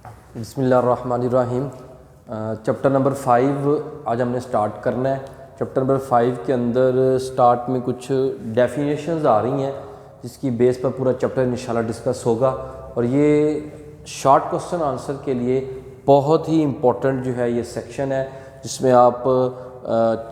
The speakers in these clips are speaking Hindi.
बिस्मिल्लाहिर्रहमानिर्रहीम। चैप्टर नंबर 5 आज हमने स्टार्ट करना है। चैप्टर नंबर 5 के अंदर स्टार्ट में कुछ डेफिनेशंस आ रही हैं जिसकी बेस पर पूरा चैप्टर इंशाल्लाह डिस्कस होगा और ये शॉर्ट क्वेश्चन आंसर के लिए बहुत ही इम्पोर्टेंट जो है ये सेक्शन है, जिसमें आप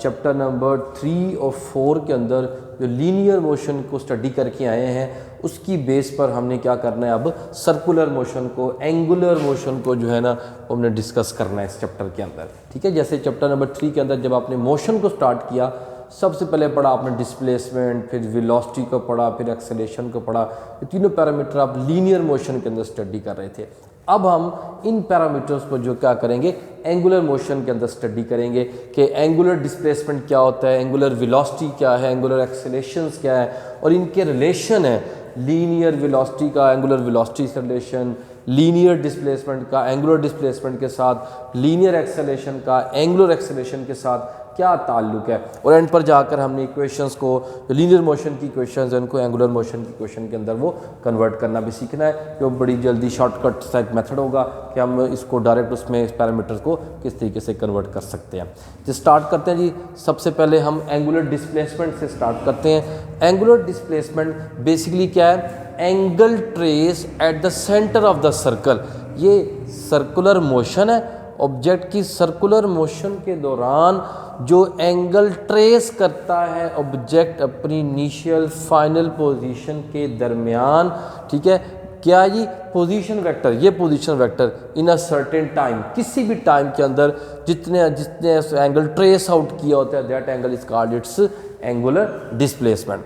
चैप्टर नंबर 3 और 4 के अंदर जो लीनियर मोशन को स्टडी करके आए हैं उसकी बेस पर हमने क्या करना है, अब सर्कुलर मोशन को, एंगुलर मोशन को जो है ना हमने डिस्कस करना है इस चैप्टर के अंदर। ठीक है, जैसे चैप्टर नंबर 3 के अंदर जब आपने मोशन को स्टार्ट किया, सबसे पहले पढ़ा आपने डिस्प्लेसमेंट, फिर वेलोसिटी को पढ़ा, फिर एक्सेलरेशन को पढ़ा। ये तीनों पैरामीटर आप लीनियर मोशन के अंदर स्टडी कर रहे थे। अब हम इन पैरामीटर्स को जो क्या करेंगे, एंगुलर मोशन के अंदर स्टडी करेंगे कि एंगुलर डिस्प्लेसमेंट क्या होता है, एंगुलर वेलोसिटी क्या है, एंगुलर एक्सेलरेशंस क्या है और इनके रिलेशन है लीनियर वेलोसिटी का एंगुलर वेलोसिटी से रिलेशन, लीनियर डिस्प्लेसमेंट का एंगुलर डिस्प्लेसमेंट के साथ, लीनियर एक्सेलरेशन का एंगुलर एक्सेलरेशन के साथ क्या ताल्लुक है। और एंड पर जाकर हमने इक्वेशंस को, जो लीनियर मोशन की इक्वेशंस हैं उनको एंगुलर मोशन की इक्वेशन के अंदर वो कन्वर्ट करना भी सीखना है। जो बड़ी जल्दी शॉर्टकट सा एक मेथड होगा कि हम इसको डायरेक्ट उसमें इस पैरामीटर्स को किस तरीके से कन्वर्ट कर सकते हैं। तो स्टार्ट करते हैं जी। सबसे पहले हम एंगुलर डिस्प्लेसमेंट से स्टार्ट करते हैं। एंगुलर डिस्प्लेसमेंट बेसिकली क्या है, angle trace at the centre of the circle. ये सर्कुलर मोशन है, ऑब्जेक्ट की सर्कुलर मोशन के दौरान जो एंगल ट्रेस करता है ऑब्जेक्ट अपनी इनिशियल फाइनल पोजीशन के दरमियान। ठीक है, क्या ये पोजीशन वेक्टर, ये position vector in a certain time, किसी भी टाइम के अंदर जितने एंगल ट्रेस आउट किया होता है, that angle is called its angular displacement.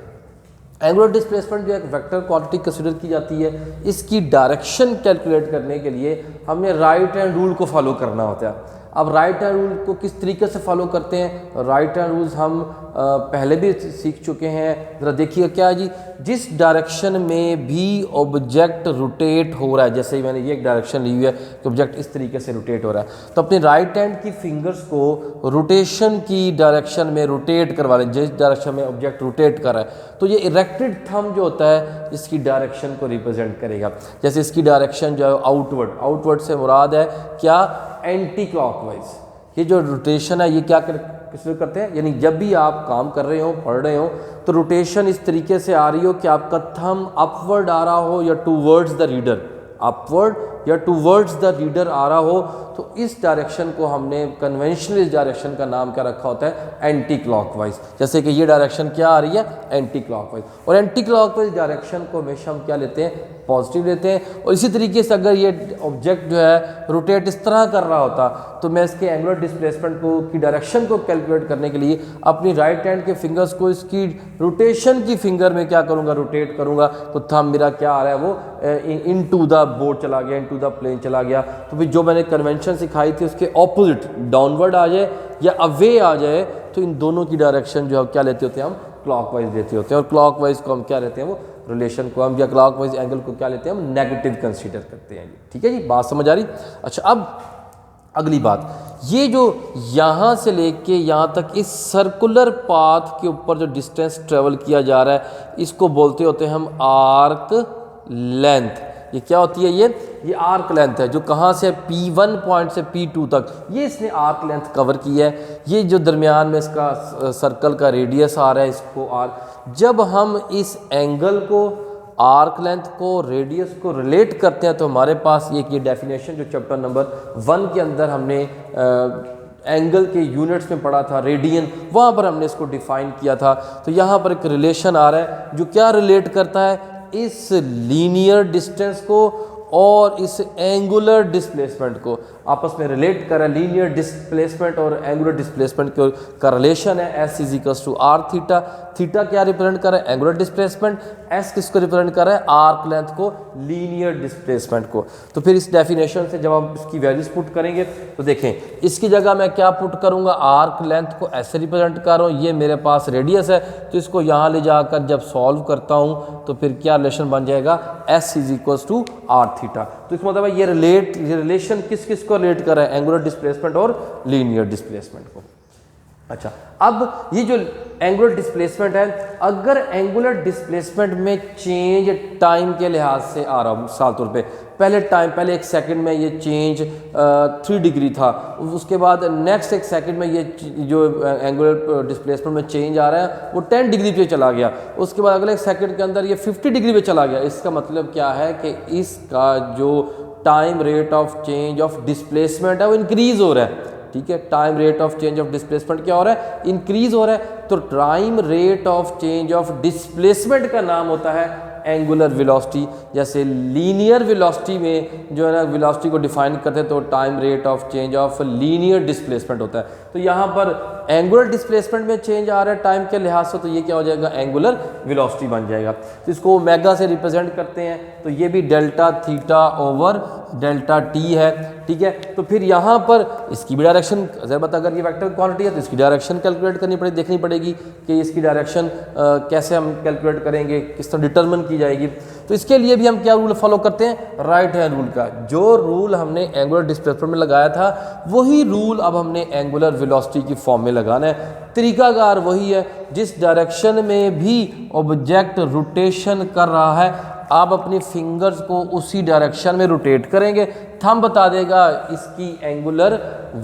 Angular displacement जो एक वेक्टर क्वांटिटी कंसिडर की जाती है, इसकी डायरेक्शन कैलकुलेट करने के लिए हमने राइट हैंड रूल को फॉलो करना होता है। अब राइट हैंड रूल को किस तरीके से फॉलो करते हैं, राइट हैंड रूल्स हम पहले भी सीख चुके हैं। ज़रा देखिए क्या है जी, जिस डायरेक्शन में भी ऑब्जेक्ट रोटेट हो रहा है, जैसे ही मैंने ये एक डायरेक्शन ली हुई है कि ऑब्जेक्ट इस तरीके से रोटेट हो रहा है, तो अपने राइट हैंड की फिंगर्स को रोटेशन की डायरेक्शन में रोटेट करवा लें, जिस डायरेक्शन में ऑब्जेक्ट रोटेट कर रहा है। तो ये इरेक्टेड थंब जो होता है इसकी डायरेक्शन को रिप्रेजेंट करेगा। जैसे इसकी डायरेक्शन जो है आउटवर्ड, आउटवर्ड से मुराद है क्या, एंटी क्लॉकवाइज। ये जो रोटेशन है ये क्या किस करते हैं, यानी जब भी आप काम कर रहे हो, पढ़ रहे हो, तो रोटेशन इस तरीके से आ रही हो कि आपका थंब अपवर्ड आ रहा हो या टूवर्ड्स द रीडर, अपवर्ड या टूवर्ड्स द रीडर आ रहा हो, तो इस डायरेक्शन को हमने कन्वेंशनल इस डायरेक्शन का नाम क्या रखा होता है, एंटी क्लॉकवाइज। जैसे कि ये डायरेक्शन क्या आ रही है, एंटी क्लॉकवाइज। और एंटी क्लॉकवाइज डायरेक्शन को हमेशा हम क्या लेते हैं, पॉजिटिव लेते हैं। और इसी तरीके से अगर ये ऑब्जेक्ट जो है रोटेट इस तरह कर रहा होता तो मैं इसके एंगुलर डिस्प्लेसमेंट को की डायरेक्शन को कैलकुलेट करने के लिए अपनी राइट हैंड के फिंगर्स को इसकी रोटेशन की फिंगर में क्या करूँगा, रोटेट करूँगा। तो थंब मेरा क्या आ रहा है, वो इन टू द बोर्ड चला गया, इन टू द प्लेन चला गया। तो फिर जो मैंने कन्वेंशन सिखाई थी उसके ऑपोजिट डाउनवर्ड आ जाए या अवे आ जाए, तो इन दोनों की डायरेक्शन जो है क्या लेते होते हैं, हम क्लॉकवाइज लेते होते हैं। और क्लॉकवाइज को हम क्या लेते हैं, वो रिलेशन को हम, या क्लॉकवाइज एंगल को क्या लेते हैं, हम नेगेटिव कंसीडर करते हैं। ठीक है जी, बात समझ आ रही। अच्छा, अब अगली बात, ये जो यहाँ से लेके यहाँ तक इस सर्कुलर पाथ के ऊपर जो डिस्टेंस ट्रेवल किया जा रहा है, इसको बोलते होते हैं हम आर्क लेंथ। ये क्या होती है, ये आर्क लेंथ है, जो कहाँ से P1 पॉइंट से P2 तक, ये इसने आर्क लेंथ कवर की है। ये जो दरमियान में इसका सर्कल का रेडियस आ रहा है, इसको आर्क। जब हम इस एंगल को, आर्क लेंथ को, रेडियस को रिलेट करते हैं, तो हमारे पास ये डेफिनेशन जो चैप्टर नंबर 1 के अंदर हमने एंगल के यूनिट्स में पढ़ा था, रेडियन, वहाँ पर हमने इसको डिफाइन किया था। तो यहाँ पर एक रिलेशन आ रहा है जो क्या रिलेट करता है, इस लीनियर डिस्टेंस को और इस एंगुलर डिस्प्लेसमेंट को आपस में रिलेट कर रहा है। लीनियर डिस्प्लेसमेंट और एंगुलर डिस्प्लेसमेंट का रिलेशन है S is equals to R theta. Theta क्या रिप्रेजेंट कर रहा है, एंगुलर डिस्प्लेसमेंट। एस किसको रिप्रेजेंट कर रहा है, आर्क लेंथ को, लीनियर डिस्प्लेसमेंट को। तो फिर इस डेफिनेशन से जब हम इसकी वैल्यूज पुट करेंगे तो देखें, इसकी जगह मैं क्या पुट करूंगा, आर्क लेंथ को ऐसे रिप्रेजेंट कर रहा हूँ, ये मेरे पास रेडियस है, तो इसको यहाँ ले जाकर जब सॉल्व करता हूँ तो फिर क्या रिलेशन बन जाएगा, S is equals to R theta. तो इसका मतलब है ये रिलेशन किस किस को रिलेट कर रहा है, एंगुलर डिस्प्लेसमेंट और लीनियर डिस्प्लेसमेंट को। अच्छा, अब ये जो एंगुलर डिस्प्लेसमेंट है, अगर एंगुलर डिस्प्लेसमेंट में चेंज टाइम के लिहाज से आ रहा हूँ, मिसाल तौर पे पहले 1 सेकंड में ये चेंज 3 डिग्री था, उसके बाद नेक्स्ट 1 सेकंड में ये जो एंगुलर डिस्प्लेसमेंट में चेंज आ रहा है वो 10 डिग्री पे चला गया, उसके बाद अगले 1 सेकंड के अंदर ये 50 डिग्री पे चला गया। इसका मतलब क्या है कि इसका जो time rate of change of displacement है वो इंक्रीज़ हो रहा है। ठीक है, time rate of change of displacement क्या हो रहा है, इंक्रीज हो रहा है। तो time rate of change of displacement का नाम होता है एंगुलर वेलोसिटी। जैसे लीनियर वेलोसिटी में जो है ना वेलोसिटी को डिफाइन करते हैं तो time rate of change of linear displacement होता है। तो यहाँ पर एंगुलर डिस्प्लेसमेंट में चेंज आ रहा है टाइम के लिहाज से, तो ये क्या हो जाएगा, एंगुलर वेलोसिटी बन जाएगा। तो इसको ओमेगा से रिप्रेजेंट करते हैं, तो ये भी delta theta over delta T है। ठीक है, तो फिर यहाँ पर इसकी भी डायरेक्शन अगर ये वेक्टर क्वांटिटी है तो इसकी डायरेक्शन कैलकुलेट करनी पड़ेगी, देखनी पड़ेगी कि इसकी डायरेक्शन कैसे हम कैलकुलेट करेंगे, किस तरह डिटरमिन की जाएगी। तो इसके लिए भी हम क्या रूल फॉलो करते हैं, राइट हैंड रूल का। जो रूल हमने एंगुलर डिस्प्लेसमेंट में लगाया था वही रूल अब हमने एंगुलर वेलोसिटी की फॉर्म में लगाना है। तरीकाकार वही है, जिस डायरेक्शन में भी ऑब्जेक्ट रोटेशन कर रहा है आप अपनी फिंगर्स को उसी डायरेक्शन में रोटेट करेंगे, थंब बता देगा इसकी एंगुलर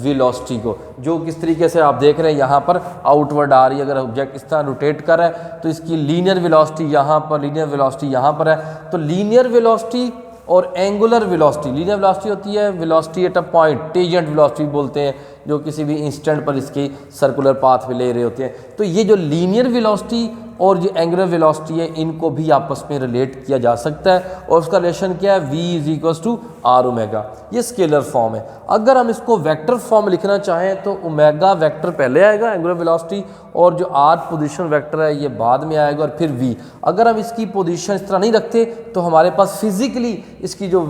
वेलोसिटी को। जो किस तरीके से आप देख रहे हैं यहाँ पर आउटवर्ड आ रही है, अगर ऑब्जेक्ट इस तरह रोटेट कर रहा है तो इसकी लीनियर वेलोसिटी यहाँ पर, लीनियर वेलोसिटी यहाँ पर है। तो लीनियर वेलोसिटी और एंगुलर वेलोसिटी, लीनियर वेलोसिटी होती है velocity at a point, tangent velocity बोलते हैं, जो किसी भी इंस्टेंट पर इसकी सर्कुलर पाथ पे ले रहे होते हैं। तो ये जो लीनियर वेलोसिटी और जो एंगुलर वेलोसिटी है इनको भी आपस में रिलेट किया जा सकता है, और उसका रिलेशन क्या है, v is equals to R omega. ये स्केलर फॉर्म है। अगर हम इसको वेक्टर फॉर्म लिखना चाहें तो ओमेगा वेक्टर पहले आएगा एंगुलर वेलोसिटी, और जो आर पोजीशन वेक्टर है ये बाद में आएगा, और फिर v। अगर हम इसकी पोजीशन इस तरह नहीं रखते तो हमारे पास फिजिकली इसकी जो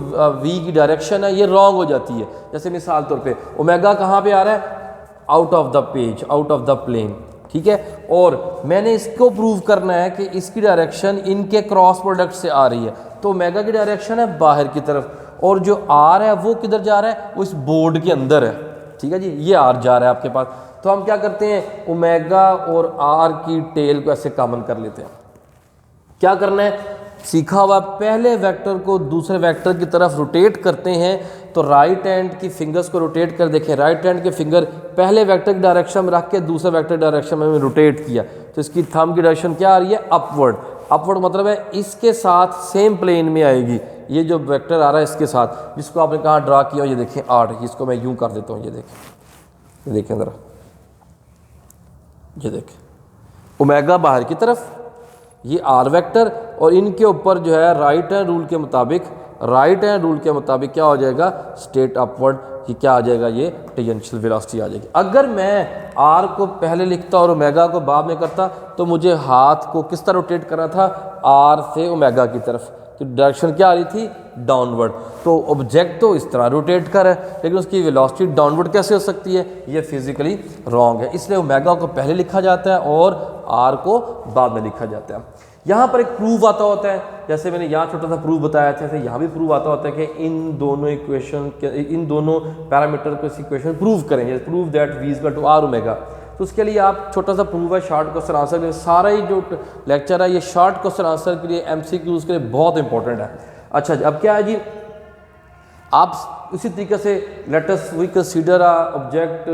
v की डायरेक्शन है ये रॉन्ग हो जाती है। जैसे मिसाल तौर पे ओमेगा कहाँ पे आ रहा है, out of the page, out of the plane. ठीक है, और मैंने इसको प्रूव करना है कि इसकी डायरेक्शन इनके क्रॉस प्रोडक्ट से आ रही है, तो ओमेगा की डायरेक्शन है बाहर की तरफ, और जो आर है वो किधर जा रहा है, वो इस बोर्ड के अंदर है। ठीक है जी, ये आर जा रहा है आपके पास। तो हम क्या करते हैं, ओमेगा और आर की टेल को ऐसे कॉमन कर लेते हैं। क्या करना है, सीखा हुआ पहले वेक्टर को दूसरे वेक्टर की तरफ रोटेट करते हैं, तो राइट हैंड की फिंगर्स को रोटेट कर देखें, राइट हैंड के फिंगर पहले वेक्टर की डायरेक्शन में रख के दूसरे वेक्टर डायरेक्शन में रोटेट किया, तो इसकी थंब की डायरेक्शन क्या आ रही है, अपवर्ड। अपवर्ड मतलब है इसके साथ सेम प्लेन में आएगी, ये जो वेक्टर आ रहा है इसके साथ, जिसको आपने कहाँ ड्रा किया, ये देखें 8, इसको मैं यूँ कर देता हूँ, ये देखें ज़रा, ये देखें ओमेगा बाहर की तरफ, ये आर वेक्टर, और इनके ऊपर जो है राइट हैंड रूल के मुताबिक क्या हो जाएगा, स्ट्रेट अपवर्ड, ये क्या आ जाएगा, ये टेंजेंशियल वेलोसिटी आ जाएगी। अगर मैं आर को पहले लिखता और ओमेगा को बाद में करता तो मुझे हाथ को किस तरह रोटेट करना था, आर से ओमेगा की तरफ, तो डायरेक्शन क्या आ रही थी, डाउनवर्ड। तो ऑब्जेक्ट तो इस तरह रोटेट कर है, लेकिन उसकी वेलोसिटी डाउनवर्ड कैसे हो सकती है, ये फिजिकली रॉन्ग है। इसलिए ओमेगा को पहले लिखा जाता है और आर को बाद में लिखा जाता है। यहाँ पर एक प्रूफ आता होता है, जैसे मैंने यहाँ छोटा सा प्रूफ बताया था, यहाँ भी प्रूफ आता होता है कि इन दोनों इक्वेशन के, इन दोनों पैरामीटर को इस इक्वेशन प्रूव करेंगे, prove that v equal to R omega. तो उसके लिए आप छोटा सा प्रूफ है, शॉर्ट क्वेश्चन आंसर के लिए, सारा ही जो लेक्चर है ये शॉर्ट क्वेश्चन आंसर के लिए, MCQs के लिए बहुत इंपॉर्टेंट है। अच्छा अब क्या है जी, आप इसी तरीके से let us we consider a object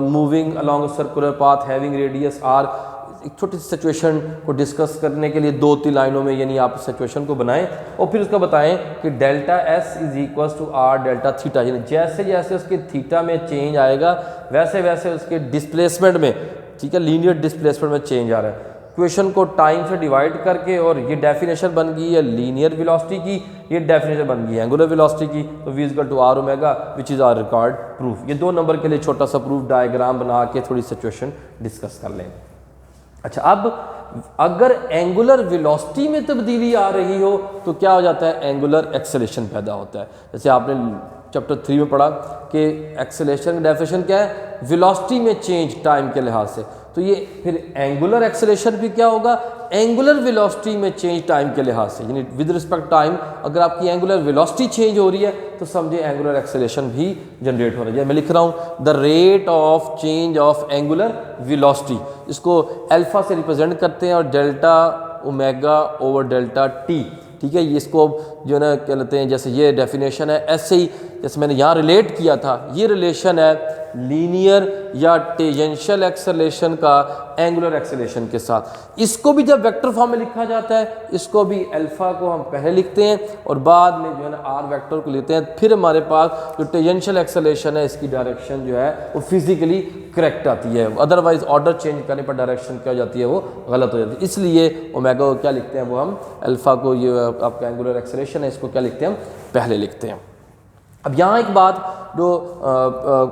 moving along a circular path having radius R. एक छोटी सी सिचुएशन को डिस्कस करने के लिए 2-3 लाइनों में यानी आप सिचुएशन को बनाएं और फिर उसका बताएं कि delta S is equals to R delta theta, यानी जैसे जैसे उसके थीटा में चेंज आएगा वैसे वैसे उसके डिस्प्लेसमेंट में, ठीक है, लीनियर डिस्प्लेसमेंट में चेंज आ रहा है। क्वेश्चन को टाइम से डिवाइड करके, और ये डेफिनेशन बन गई है लीनियर वेलोसिटी की, ये डेफिनेशन बन गई है एंगुलर वेलोसिटी की। तो v equal to R omega which is our required proof. ये 2 नंबर के लिए छोटा सा प्रूफ डायग्राम बना के थोड़ी सिचुएशन डिस्कस कर लें। अच्छा, अब अगर एंगुलर वेलोसिटी में तब्दीली आ रही हो तो क्या हो जाता है, एंगुलर एक्सेलेरेशन पैदा होता है। जैसे आपने चैप्टर 3 में पढ़ा कि एक्सेलेरेशन की डेफिनेशन क्या है, वेलोसिटी में चेंज टाइम के लिहाज से। तो ये फिर एंगुलर एक्सेलरेशन भी क्या होगा, एंगुलर वेलोसिटी में चेंज टाइम के लिहाज से, यानी विद रिस्पेक्ट टाइम अगर आपकी एंगुलर वेलोसिटी चेंज हो रही है तो समझे एंगुलर एक्सेलरेशन भी जनरेट हो रही है। मैं लिख रहा हूँ the rate of change of angular velocity, इसको अल्फा से रिप्रेजेंट करते हैं और delta omega over delta T, ठीक है। ये इसको जो है ना क्या लेते हैं, जैसे ये डेफिनेशन है, ऐसे ही जैसे मैंने यहाँ रिलेट किया था, ये रिलेशन है लीनियर या टेंजेंशियल एक्सेलरेशन का एंगुलर एक्सेलरेशन के साथ। इसको भी जब वेक्टर फॉर्म में लिखा जाता है, इसको भी अल्फा को हम पहले लिखते हैं और बाद में जो है ना आर वेक्टर को लेते हैं, फिर हमारे पास जो टेंजेंशियल एक्सेलरेशन है इसकी डायरेक्शन जो है वो फिजिकली करेक्ट आती है, अदरवाइज ऑर्डर चेंज करने पर डायरेक्शन क्या हो जाती है, वो गलत हो जाती है। इसलिए ओमेगा को क्या लिखते हैं, वो हम अल्फा को, ये आपका एंगुलर एक्सेलरेशन है, इसको क्या लिखते हैं, हम पहले लिखते हैं। अब यहाँ एक बात जो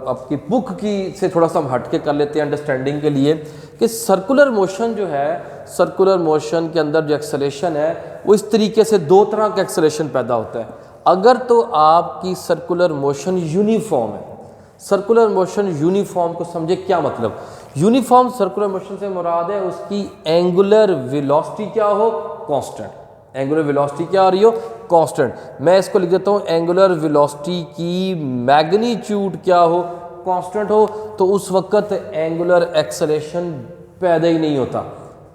आपकी बुक की से थोड़ा सा हम हट के कर लेते हैं अंडरस्टैंडिंग के लिए, कि सर्कुलर मोशन जो है, सर्कुलर मोशन के अंदर जो एक्सेलरेशन है वो इस तरीके से दो तरह का एक्सेलरेशन पैदा होता है। अगर तो आपकी सर्कुलर मोशन यूनिफॉर्म है, सर्कुलर मोशन यूनिफॉर्म को समझे क्या मतलब, यूनिफॉर्म सर्कुलर मोशन से मुराद है उसकी एंगुलर वेलोसिटी क्या हो, कांस्टेंट, एंगुलर वेलोसिटी क्या आ रही हो, कांस्टेंट। मैं इसको लिख देता हूँ एंगुलर वेलोसिटी की मैग्नीट्यूड क्या हो, कांस्टेंट हो, तो उस वक्त एंगुलर एक्सेलरेशन पैदा ही नहीं होता।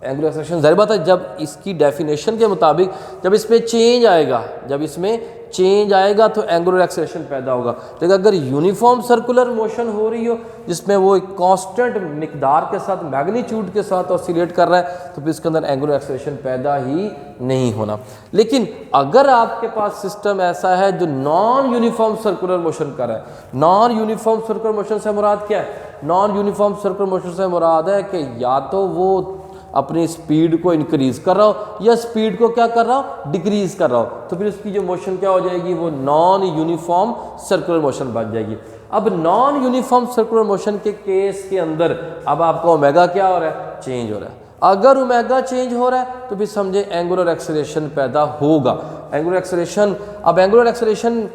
एंगुलर एक्सेलरेशन जाहिर बात है जब इसकी डेफिनेशन के मुताबिक जब इसमें चेंज आएगा, जब इसमें चेंज आएगा तो एंगुलर एक्सेलरेशन पैदा होगा। लेकिन अगर यूनिफॉर्म सर्कुलर मोशन हो रही हो जिसमें वो एक कांस्टेंट मिकदार के साथ, मैग्नीट्यूड के साथ ऑसिलेट कर रहा है, तो फिर इसके अंदर एंगुलर एक्सेलरेशन पैदा ही नहीं होना। लेकिन अगर आपके पास सिस्टम ऐसा है जो नॉन यूनिफॉर्म सर्कुलर मोशन कर रहा है, नॉन यूनिफॉर्म सर्कुलर मोशन से मुराद क्या है, नॉन यूनिफॉर्म सर्कुलर मोशन से मुराद है कि या तो वो अपनी स्पीड को इंक्रीज कर रहा हो या स्पीड को क्या कर रहा हो, डिक्रीज कर रहा हो, तो फिर उसकी जो मोशन क्या हो जाएगी, वो नॉन यूनिफॉर्म सर्कुलर मोशन बन जाएगी। अब नॉन यूनिफॉर्म सर्कुलर मोशन के केस के अंदर अब आपका ओमेगा क्या हो रहा है, चेंज हो रहा है। अगर ओमेगा चेंज हो रहा है तो फिर समझे एंगुलर एक्सेलरेशन पैदा होगा। एंगुलर एक्सेलरेशन, अब एंगुलर एक्सेलरेशन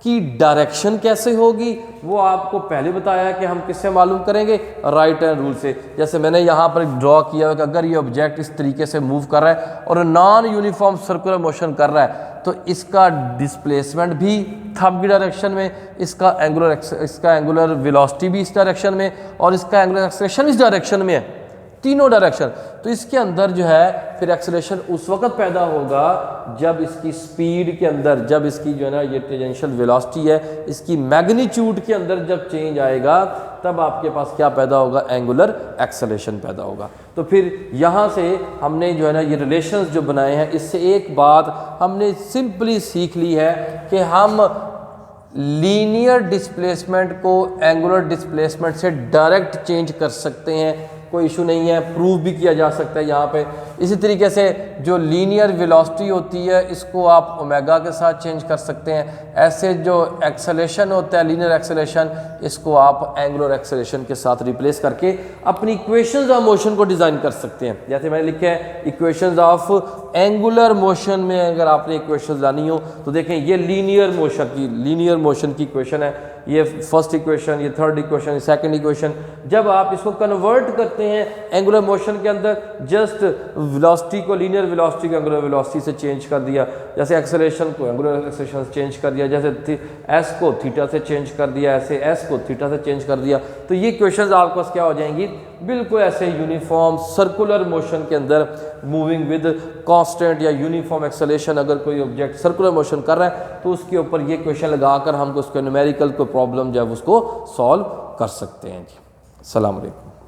की डायरेक्शन कैसे होगी वो आपको पहले बताया कि हम किससे मालूम करेंगे, राइट हैंड रूल से। जैसे मैंने यहाँ पर ड्रॉ किया है कि अगर ये ऑब्जेक्ट इस तरीके से मूव कर रहा है और नॉन यूनिफॉर्म सर्कुलर मोशन कर रहा है तो इसका डिस्प्लेसमेंट भी थंब की डायरेक्शन में, इसका एंगुलर वेलोसिटी भी इस डायरेक्शन में और इसका एंगुलर एक्सेलरेशन इस डायरेक्शन में है, तीनों डायरेक्शन। तो इसके अंदर जो है फिर एक्सेलरेशन उस वक्त पैदा होगा जब इसकी स्पीड के अंदर, जब इसकी जो है ना ये टेंजेंशियल वेलोसिटी है, इसकी मैग्नीट्यूड के अंदर जब चेंज आएगा तब आपके पास क्या पैदा होगा, एंगुलर एक्सेलरेशन पैदा होगा। तो फिर यहाँ से हमने जो है ना ये रिलेशंस जो बनाए हैं, इससे एक बात हमने सिंपली सीख ली है कि हम लीनियर डिस्प्लेसमेंट को एंगुलर डिस्प्लेसमेंट से डायरेक्ट चेंज कर सकते हैं, कोई इशू नहीं है, प्रूव भी किया जा सकता है यहाँ पे। इसी तरीके से जो लीनियर वेलोसिटी होती है इसको आप ओमेगा के साथ चेंज कर सकते हैं। ऐसे जो एक्सेलरेशन होता है लीनियर एक्सेलरेशन, इसको आप एंगुलर एक्सेलरेशन के साथ रिप्लेस करके अपनी इक्वेशंस ऑफ मोशन को डिज़ाइन कर सकते हैं। जैसे मैंने लिखे है इक्वेशंस ऑफ एंगुलर मोशन में अगर आपने इक्वेशंस लानी हो तो देखें ये लीनियर मोशन की इक्वेशन है, ये फर्स्ट इक्वेशन, ये थर्ड इक्वेशन, ये सेकंड इक्वेशन। जब आप इसको कन्वर्ट करते हैं एंगुलर मोशन के अंदर, जस्ट वेलोसिटी को लीनियर वेलोसिटी को एंगुलर वेलोसिटी से चेंज कर दिया, जैसे एक्सेलरेशन को एंगुलर एक्सेलरेशन से चेंज कर दिया, जैसे एस को थीटा से चेंज कर दिया, ऐसे एस को थीटा से चेंज कर दिया, तो ये इक्वेशंस आपके पास क्या हो जाएंगी, बिल्कुल ऐसे यूनिफॉर्म सर्कुलर मोशन के अंदर मूविंग विद कांस्टेंट या यूनिफॉर्म एक्सेलरेशन। अगर कोई ऑब्जेक्ट सर्कुलर मोशन कर रहा है तो उसके ऊपर ये क्वेश्चन लगाकर हम उसको न्यूमेरिकल को प्रॉब्लम जो है उसको सॉल्व कर सकते हैं जी। अस्सलाम वालेकुम।